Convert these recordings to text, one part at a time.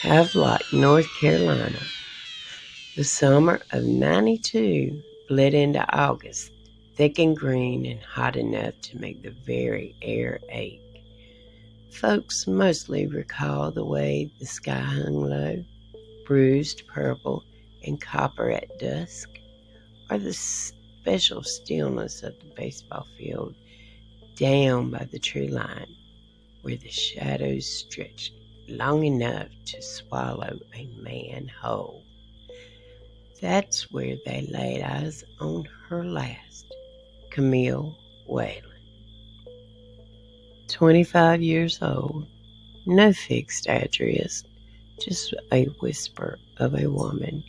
Havelock, North Carolina. The summer of '92 bled into August, thick and green and hot enough to make the very air ache. Folks mostly recall the way the sky hung low, bruised purple and copper at dusk, or the special stillness of the baseball field down by the tree line, where the shadows stretched long enough to swallow a man whole. That's where they laid eyes on her last, Camille Whalen. 25 years old, no fixed address, just a whisper of a woman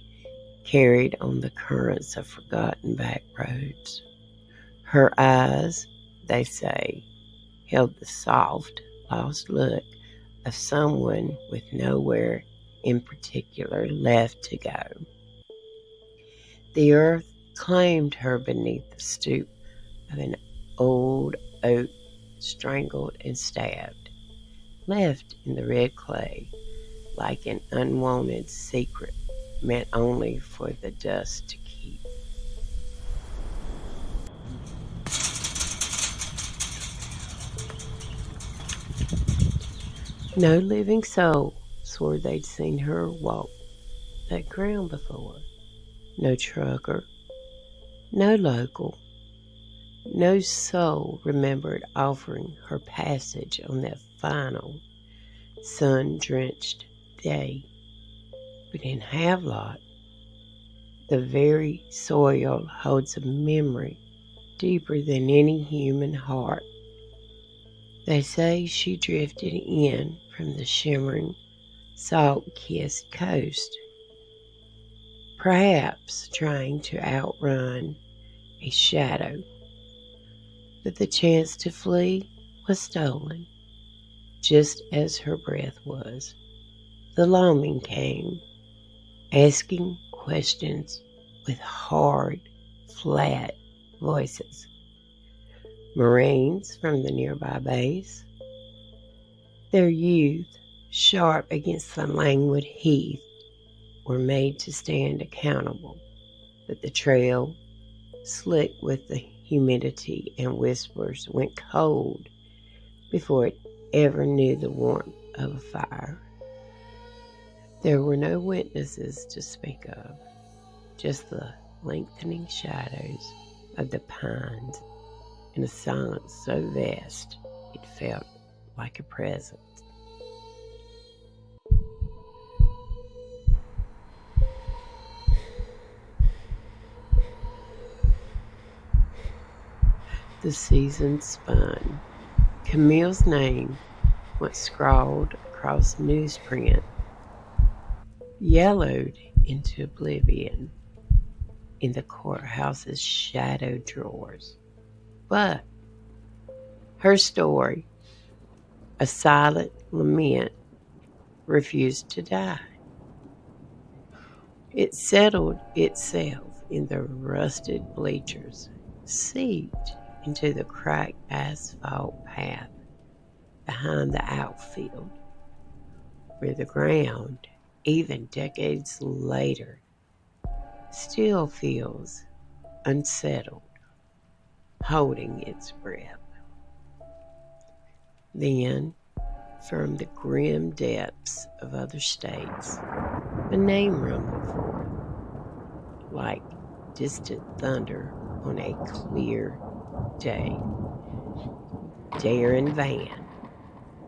carried on the currents of forgotten back roads. Her eyes, they say, held the soft, lost look of someone with nowhere in particular left to go. The earth claimed her beneath the stoop of an old oak, strangled and stabbed, left in the red clay like an unwanted secret meant only for the dust to keep. No living soul swore they'd seen her walk that ground before. No trucker, no local, no soul remembered offering her passage on that final, sun-drenched day. But in Havelock, the very soil holds a memory deeper than any human heart. They say she drifted in from the shimmering, salt-kissed coast, perhaps trying to outrun a shadow. But the chance to flee was stolen, just as her breath was. The longing came, asking questions with hard, flat voices. Marines from the nearby base, their youth sharp against the languid heath, were made to stand accountable, but the trail, slick with the humidity and whispers, went cold before it ever knew the warmth of a fire. There were no witnesses to speak of, just the lengthening shadows of the pines in a silence so vast it felt like a presence. The season spun. Camille's name, once scrawled across newsprint, yellowed into oblivion in the courthouse's shadow drawers. But her story, a silent lament, refused to die. It settled itself in the rusted bleachers, seeped into the cracked asphalt path behind the outfield, where the ground, even decades later, still feels unsettled, holding its breath. Then, from the grim depths of other states, a name rumbled forth, like distant thunder on a clear day. Darren Vann,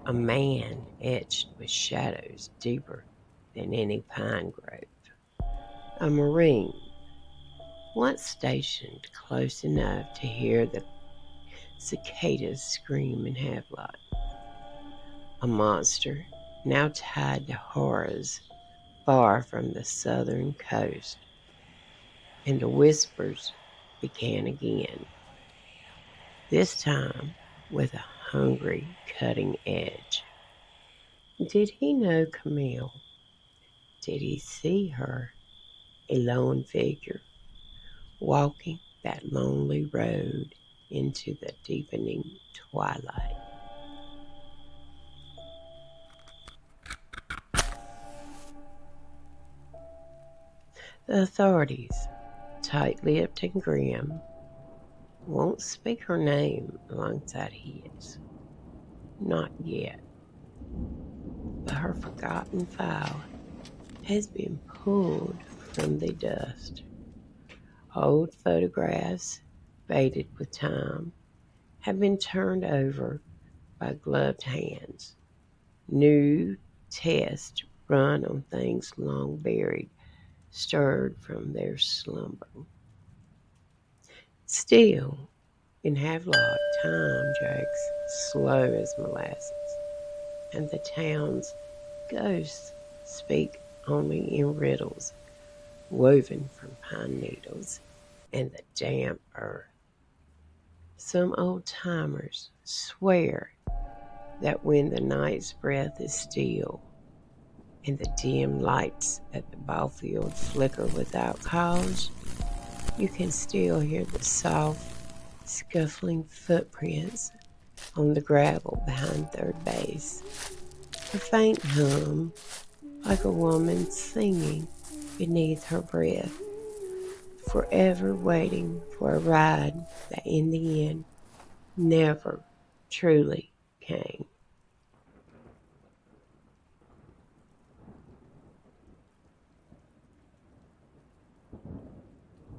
a man etched with shadows deeper than any pine grove. A Marine, once stationed close enough to hear the cicadas scream in Havelock. A monster now tied to horrors far from the southern coast. And the whispers began again, this time with a hungry cutting edge. Did he know Camille? Did he see her, a lone figure, walking that lonely road into the deepening twilight? The authorities, tight-lipped and grim, won't speak her name alongside his. Not yet. But her forgotten file has been pulled from the dust. Old photographs, faded with time, have been turned over by gloved hands. New tests run on things long buried, stirred from their slumber. Still, in Havelock, time drags slow as molasses, and the town's ghosts speak only in riddles woven from pine needles and the damp earth. Some old timers swear that when the night's breath is still and the dim lights at the Ballfield flicker without cause, you can still hear the soft, scuffling footprints on the gravel behind third base. A faint hum, like a woman singing beneath her breath, forever waiting for a ride that in the end never truly came.